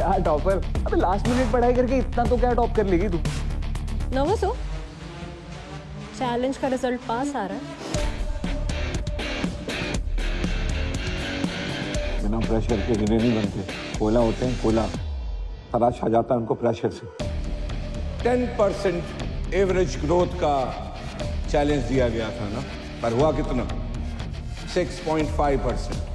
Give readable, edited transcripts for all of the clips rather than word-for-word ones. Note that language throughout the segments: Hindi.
क्या टॉपर? अबे लास्ट मिनट पढ़ाई करके इतना तो क्या टॉप कर लेगी तू? नर्वस हो? चैलेंज का रिजल्ट पास आ रहा है। बिना प्रेशर के हीरे नहीं बनते, कोयला होते हैं कोयला। तराश आ जाता है उनको प्रेशर से। 10% एवरेज ग्रोथ का चैलेंज दिया गया था ना, पर हुआ कितना? 6.5%।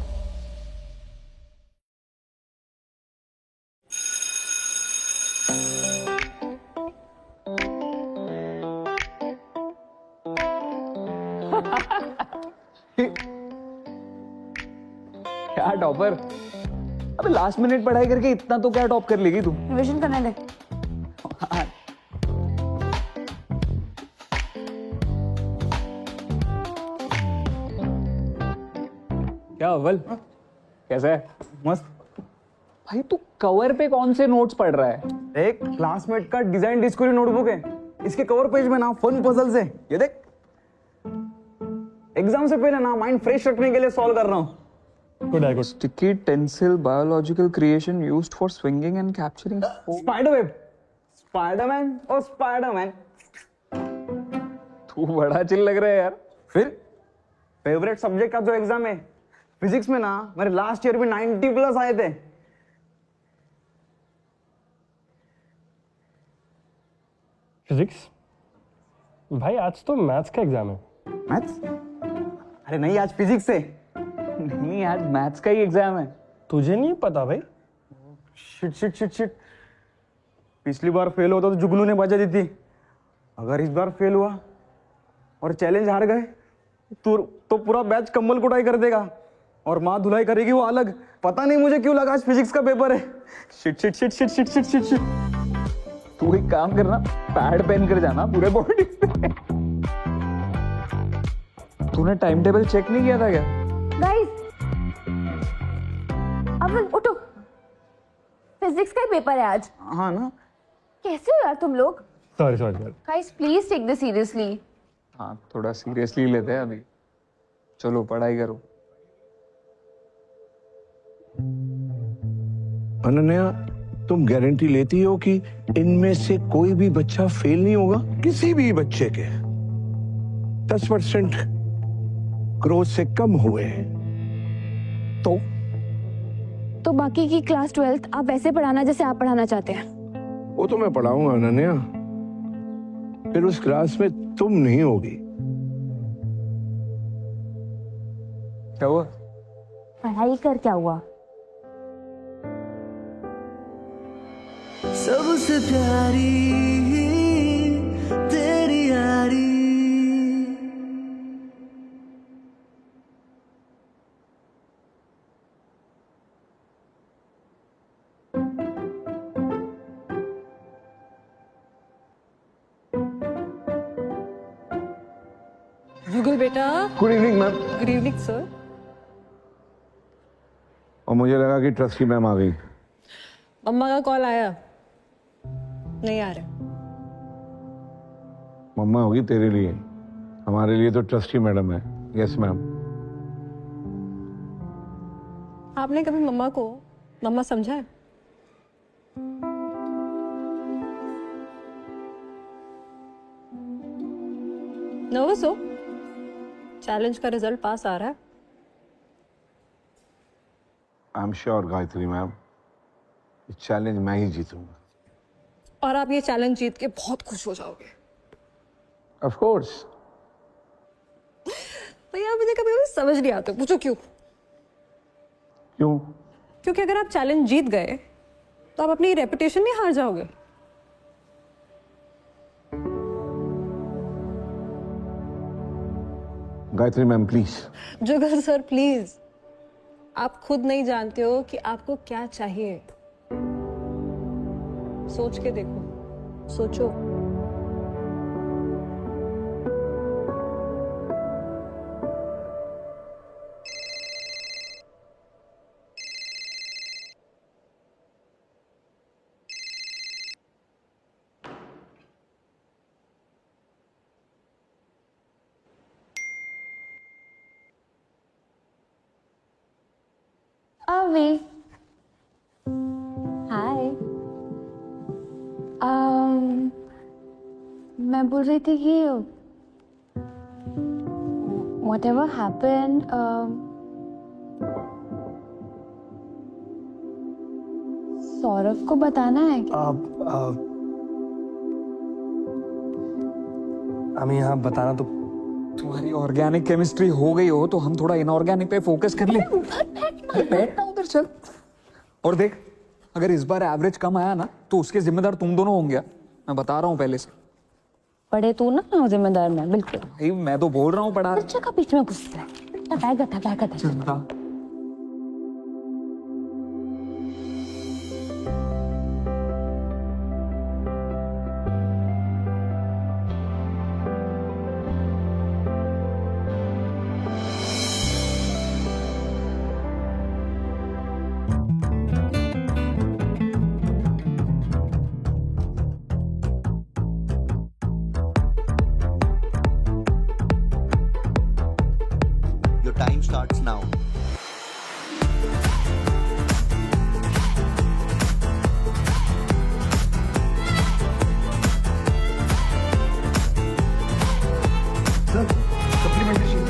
क्या टॉपर? अबे लास्ट मिनट पढ़ाई करके इतना तो क्या टॉप कर लेगी तू? रिविजन करने दे। क्या अव्वल? कैसा है? मस्त। भाई तू कवर पे कौन से नोट्स पढ़ रहा है? एक क्लासमेट का डिजाइन डिस्कवरी नोटबुक है। इसके कवर पेज में ना फन पजल्स है, ये देख। एग्जाम से पहले ना माइंड फ्रेश रखने के लिए सॉल्व कर रहा हूँ। Sticky tensile biological creation used for swinging and capturing. Spiderweb, Spiderman और स्पाइडरमैन। तू बड़ा चिल लग रहा है यार। फिर फेवरेट सब्जेक्ट का जो एग्जाम है फिजिक्स में ना, मेरे लास्ट ईयर भी 90+ आए थे। फिजिक्स? भाई आज तो मैथ्स का एग्जाम है। मैथ्स? अरे नहीं, आज फिजिक्स है। नहीं आज मैथ्स का ही एग्जाम है। तुझे नहीं पता भाई? Shit shit shit shit. पिछली बार फेल होता तो जुगनू ने बजा दी थी। अगर इस बार फेल हुआ और चैलेंज हार गए तो पूरा बैच कम्बल कुटाई कर देगा और माँ धुलाई करेगी वो अलग। पता नहीं मुझे क्यों लगा आज फिजिक्स का पेपर है। Shit shit shit shit shit shit shit shit. तू एक काम करना, पैड पहन कर जाना पूरे बॉडी पे। तूने टाइम टेबल चेक नहीं किया था क्या? गाइस, अव्वल उठो। फिजिक्स का ही पेपर है आज। हाँ ना। कैसे हो यार तुम लोग? Sorry sorry sorry. Guys please take this seriously. हाँ थोड़ा सीरियसली लेते हैं अभी। चलो पढ़ाई करो। अनन्या, तुम गारंटी लेती हो कि इनमें से कोई भी बच्चा फेल नहीं होगा? किसी भी बच्चे के 10% ग्रोथ से कम हुए तो बाकी की क्लास 12th आप वैसे पढ़ाना जैसे आप पढ़ाना चाहते हैं। वो तो मैं पढ़ाऊंगा अनन्या, फिर उस क्लास में तुम नहीं होगी। क्या हुआ? पढ़ाई कर क्या हुआ? सबसे प्यारी तेरी यारी। जुगल बेटा। Good evening ma'am. Good evening sir. और मुझे लगा कि ट्रस्टी मैम आ गई। मम्मा का कॉल आया, नहीं आ रहा। मम्मा होगी तेरे लिए, हमारे लिए तो ट्रस्टी मैडम है। Yes ma'am. आपने कभी मम्मा को मम्मा समझा है? नर्वस हो? चैलेंज का रिजल्ट पास आ रहा है। I am sure Gayatri ma'am, challenge मैं ही जीतूंगा। और आप ये चैलेंज जीत के बहुत खुश हो जाओगे। Of course. भैया मुझे कभी कभी समझ नहीं आता, पूछो क्यों? क्यों? क्योंकि अगर आप चैलेंज जीत गए तो आप अपनी रेपुटेशन नहीं हार जाओगे। Gayatri ma'am please. Jugal sir please, आप खुद नहीं जानते हो कि आपको क्या चाहिए। सोच के देखो, सोचो। अवी, हाय। मैं बोल रही थी कि whatever happened, सौरभ को बताना है क्या? हमें यहाँ बताना तो तुम्हारी ऑर्गेनिक केमिस्ट्री हो गई हो तो हम थोड़ा इनऑर्गेनिक पे फोकस कर ले। बैठना उधर चल। और देख, अगर इस बार एवरेज कम आया ना तो उसके जिम्मेदार तुम दोनों होंगे, मैं बता रहा हूँ पहले से। पढ़े तू ना जिम्मेदार मैं बिल्कुल। भाई मैं तो बोल रहा हूँ पढ़ा। बच्चे का बीच में घुस रहा है। बैग हटा। चंदा, Your time starts now. Sir, supplementation.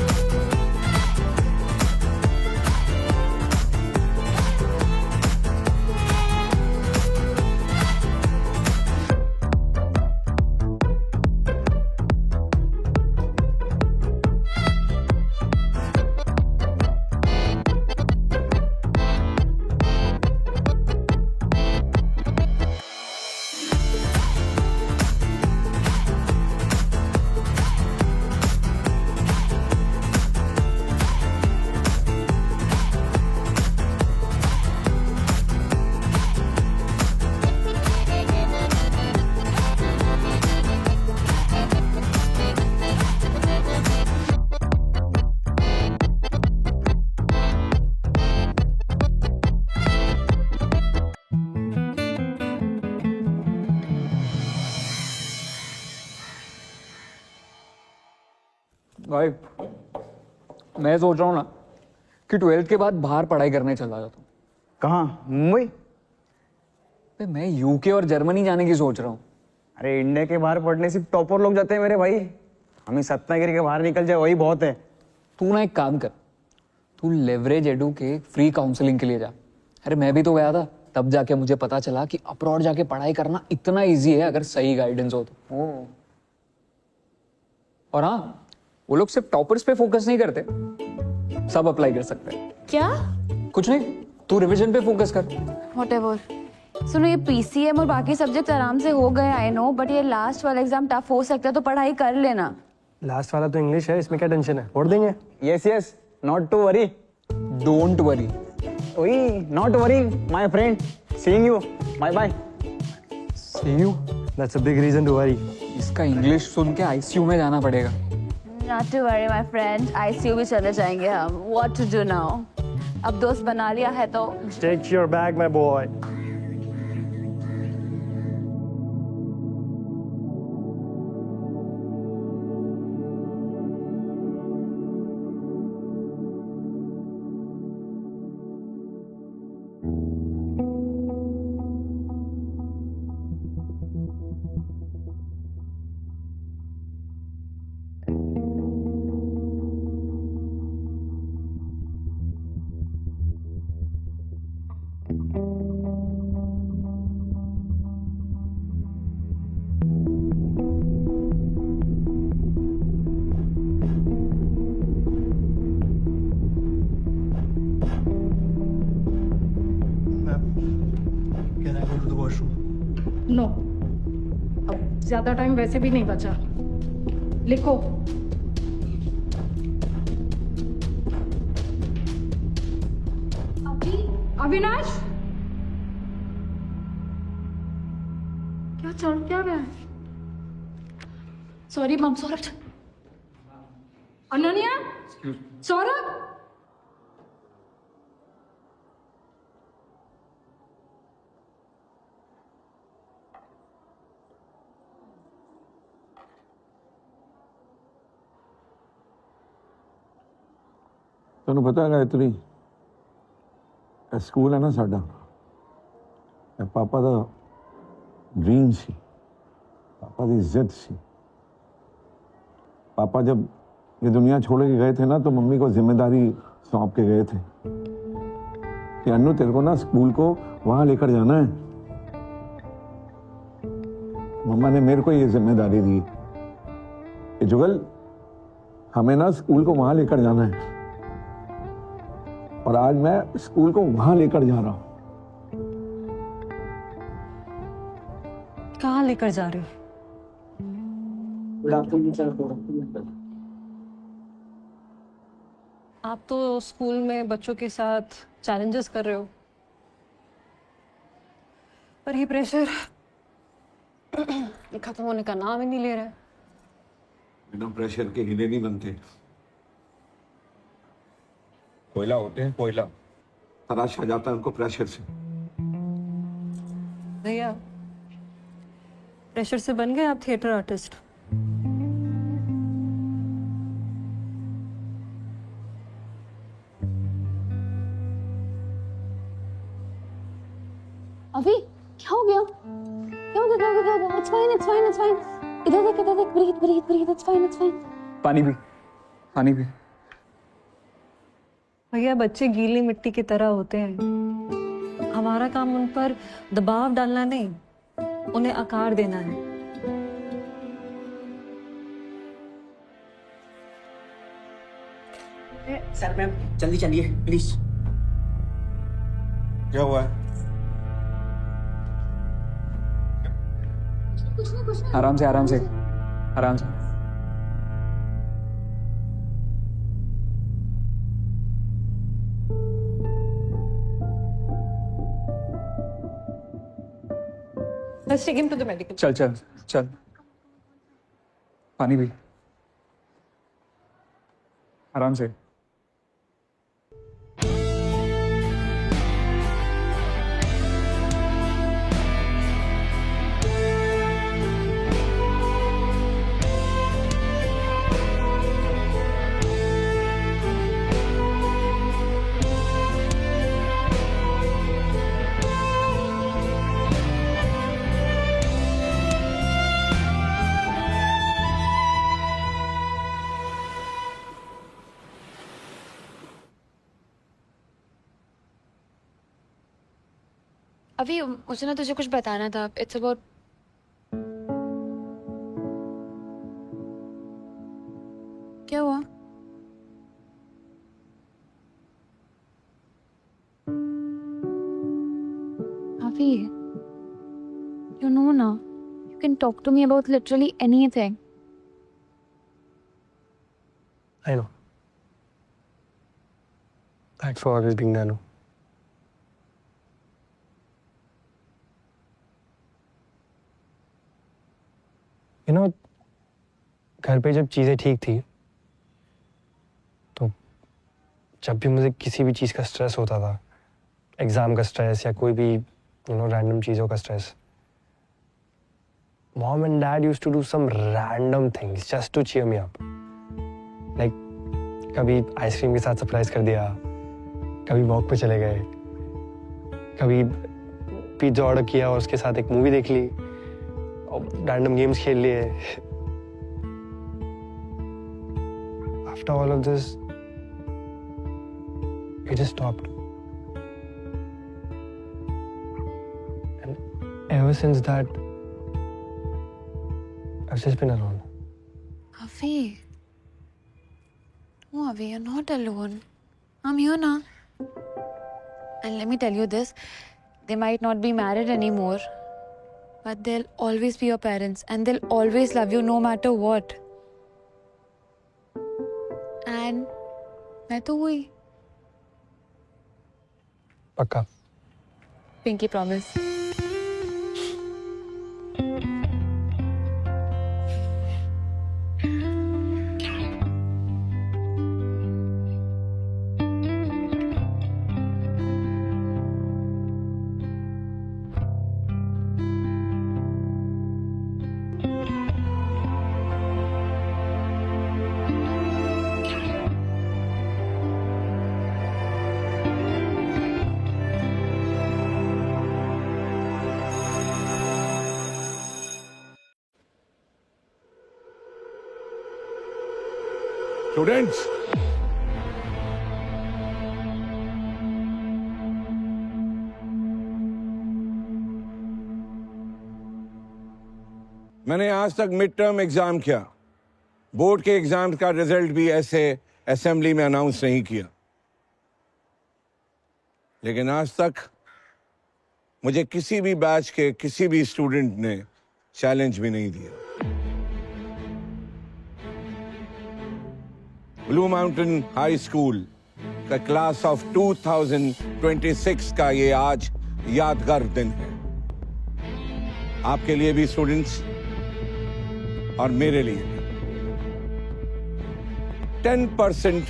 भाई मैं सोच रहा हूँ ना कि 12th के बाद बाहर पढ़ाई करने चला जाता हूँ। कहाँ? मुंबई? भाई मैं यूके और जर्मनी जाने की सोच रहा हूँ। अरे इंडिया के बाहर पढ़ने सिर्फ टॉपर लोग जाते हैं मेरे भाई। हमें सत्नागिरी के बाहर निकल जाए वही बहुत है। तू ना एक काम कर, तू लेवरेज एडू के फ्री काउंसलिंग के लिए जा। अरे मैं भी तो गया था, तब जाके मुझे पता चला कि अब्रॉड जाके पढ़ाई करना इतना इजी है अगर सही गाइडेंस हो तो। और हाँ, वो लोग सिर्फ टॉपर्स पे फोकस नहीं करते, सब अप्लाई कर सकते हैं। क्या? कुछ नहीं, तू रिवीजन पे फोकस कर। Whatever. सुनो, ये पीसीएम और बाकी सब्जेक्ट आराम से हो गए आई नो, बट ये लास्ट वाला एग्जाम टफ हो सकता है तो पढ़ाई कर लेना। लास्ट वाला तो इंग्लिश है, इसमें क्या टेंशन है, छोड़ देंगे। Yes, not to worry. Don't worry. ओए, not worry my friend. Seeing you, bye bye. See you. That's a big reason to worry. इसका इंग्लिश सुन के आईसीयू में जाना पड़ेगा। Not to worry my friend, ICU भी चले जाएंगे हम। What to do now? अब दोस्त बना लिया है तो Take your bag, my boy. Can I go to the washroom? No, अब ज्यादा टाइम वैसे भी नहीं बचा। लिखो। अविनाश, क्या चल क्या रहा है? सॉरी मम। सौरभ, अनन्या, सौरभ। ਤੈਨੂੰ ਪਤਾ ਹੈ ਗਾਇਤਰੀ, ਇਹ ਸਕੂਲ ਹੈ ਨਾ ਸਾਡਾ, ਇਹ ਪਾਪਾ ਦਾ ਡ੍ਰੀਮ ਸੀ, ਪਾਪਾ ਦੀ ਜ਼ਿੱਦ ਸੀ। पापा जब ये दुनिया छोड़ के गए थे ना तो मम्मी को जिम्मेदारी सौंप के गए थे कि अन्नू तेरे को ना स्कूल को वहां लेकर जाना है। मम्मा ने मेरे को ये जिम्मेदारी दी कि जुगल हमें ना स्कूल को वहां लेकर जाना है, और आज मैं स्कूल को वहां लेकर जा रहा हूं। कहाँ लेकर जा रहे हो? आप तो स्कूल में बच्चों के साथ चैलेंजेस कर रहे हो, पर ये प्रेशर खत्म होने का नाम ही नहीं ले रहा है। बिना प्रेशर के हीरे नहीं बनते, कोयला होते हैं, कोयला तराशा जाता है उनको प्रेशर से। भैया प्रेशर से बन गए आप थिएटर आर्टिस्ट। अभी क्या हो गया? क्या हो गया? क्या हो गया? क्या हो गया? It's fine, it's fine, it's fine. इधर देख, breathe, breathe, breathe. It's fine, it's fine. पानी भी, पानी भी। भैया बच्चे गीली मिट्टी की तरह होते हैं, हमारा काम उन पर दबाव डालना नहीं, उन्हें आकार देना है। सर मैम जल्दी चलिए प्लीज। क्या हुआ है? आराम से, आराम से, आराम से। Let's take him to the medical. चल चल चल, पानी भी, आराम से। अभी मुझे ना तुझे कुछ बताना था। इट्स अबाउट क्या हुआ? अभी you know ना, you can talk to me about literally anything. I know. Thanks for always being there, Anu. You know, घर पे जब चीज़ें ठीक थी तो जब भी मुझे किसी भी चीज़ का स्ट्रेस होता था, एग्ज़ाम का स्ट्रेस या कोई भी रैंडम चीज़ों का stress, mom and dad used to do some random things just to cheer me up. Like कभी आइसक्रीम के साथ सरप्राइज कर दिया, कभी वॉक पे चले गए, कभी पिज्जा ऑर्डर किया और उसके साथ एक मूवी देख ली, रैंडम गेम्स खेल लिए। After all of this, it just stopped. And ever since that, I've just been alone. Avi, no, Avi, you're not alone. I'm here now. And let me tell you this, they might not be married anymore, but they'll always be your parents and they'll always love you no matter what. And मैं तो हुई। पक्का। Pinky promise. स्टूडेंट्स, मैंने आज तक मिड टर्म एग्जाम किया, बोर्ड के एग्जाम का रिजल्ट भी ऐसे असेंबली में अनाउंस नहीं किया, लेकिन आज तक मुझे किसी भी बैच के किसी भी स्टूडेंट ने चैलेंज भी नहीं दिया। ब्लू माउंटेन हाई स्कूल का क्लास ऑफ 2026 का ये आज यादगार दिन है, आपके लिए भी स्टूडेंट्स और मेरे लिए भी। 10%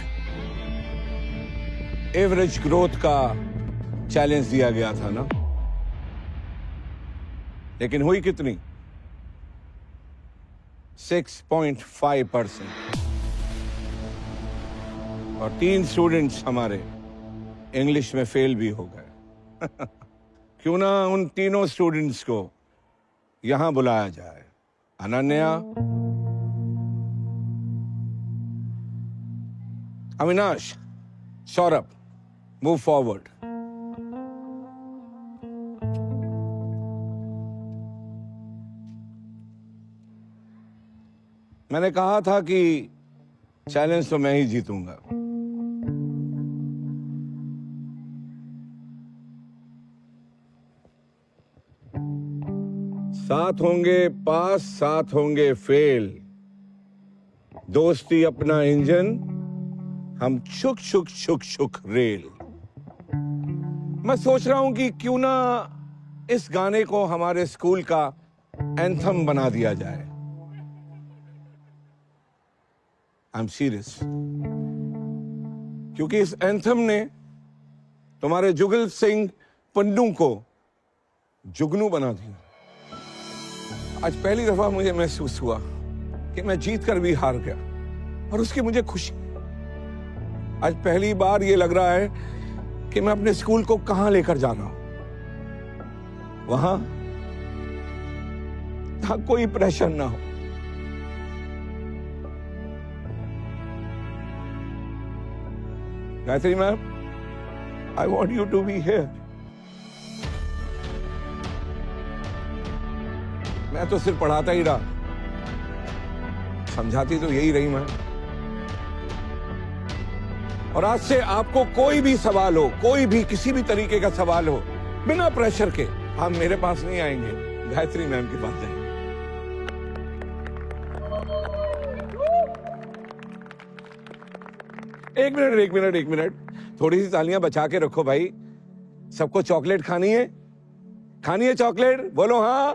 एवरेज ग्रोथ का चैलेंज दिया गया था ना, लेकिन हुई कितनी? 6.5%। और 3 स्टूडेंट्स हमारे इंग्लिश में फेल भी हो गए। क्यों ना उन तीनों स्टूडेंट्स को यहां बुलाया जाए। Ananya, Avinash, Saurabh, move forward. मैंने कहा था कि चैलेंज तो मैं ही जीतूंगा। साथ होंगे पास, साथ होंगे फेल, दोस्ती अपना इंजन, हम छुक छुक छुक छुक रेल। मैं सोच रहा हूं कि क्यों ना इस गाने को हमारे स्कूल का एंथम बना दिया जाए। आई एम सीरियस, क्योंकि इस एंथम ने तुम्हारे जुगल सिंह पन्नू को जुगनू बना दिया। आज पहली दफा मुझे महसूस हुआ कि मैं जीत कर भी हार गया, और उसकी मुझे खुशी। आज पहली बार ये लग रहा है कि मैं अपने स्कूल को कहां लेकर जा रहा हूं, वहां जहां कोई प्रेशर ना हो। Gayatri ma'am, I want you to be here. मैं तो सिर्फ पढ़ाता ही रहा, समझाती तो यही रही मैम। और आज से आपको कोई भी सवाल हो, कोई भी किसी भी तरीके का सवाल हो, बिना प्रेशर के आप मेरे पास नहीं आएंगे, गायत्री मैम के पास जाएंगे। एक मिनट, थोड़ी सी तालियां बचा के रखो भाई। सबको चॉकलेट खानी है? खानी है चॉकलेट? बोलो हाँ।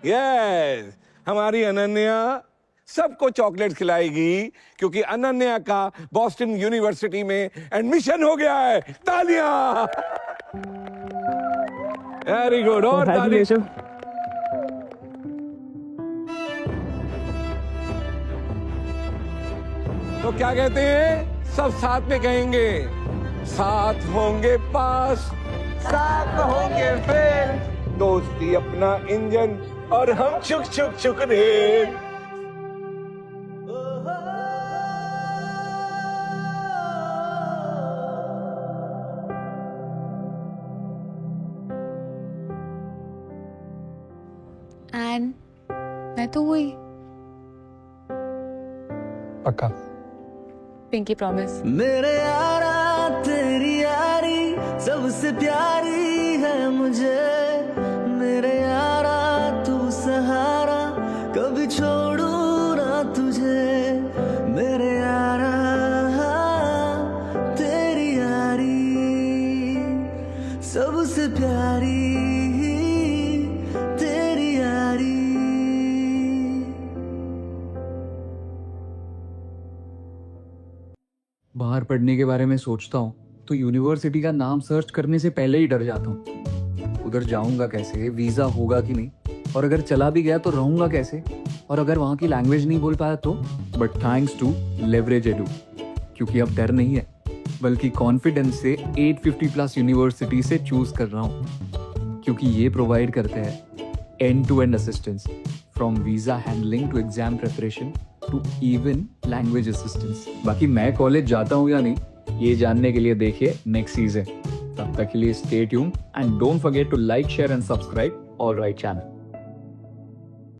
यस, हमारी अनन्या सबको चॉकलेट खिलाएगी, क्योंकि अनन्या का बॉस्टन यूनिवर्सिटी में एडमिशन हो गया है। तालियां! Very good. और तालियां। तो क्या कहते हैं? सब साथ में कहेंगे, साथ होंगे पास, साथ होंगे फेल, दोस्ती अपना इंजन, और हम चुक चुक चुक रेल। एंड मैं तो हुई। पक्का? Pinky promise. मेरे यारा तेरी यारी सबसे प्यारी है मुझे, मेरे यारा तू सहारा, कभी छोड़ू ना तुझे, मेरे यारा तेरी यारी सबसे प्यारी तेरी यारी। बाहर पढ़ने के बारे में सोचता हूँ तो यूनिवर्सिटी का नाम सर्च करने से पहले ही डर जाता हूँ। उधर जाऊंगा कैसे, वीजा होगा कि नहीं, और अगर चला भी गया तो रहूंगा कैसे, और अगर वहाँ की लैंग्वेज नहीं बोल पाया तो। But thanks to Leverage Edu, क्योंकि अब डर नहीं है, बल्कि कॉन्फिडेंस से 850+ यूनिवर्सिटी से चूज कर रहा हूँ, क्योंकि ये प्रोवाइड करते हैं end to end assistance from visa handling to exam preparation to even language assistance. बाकी मैं कॉलेज जाता हूँ या नहीं, ये जानने के लिए देखिए नेक्स्ट सीजन। तब तक के लिए stay tuned and don't forget to like, share and subscribe all right channel.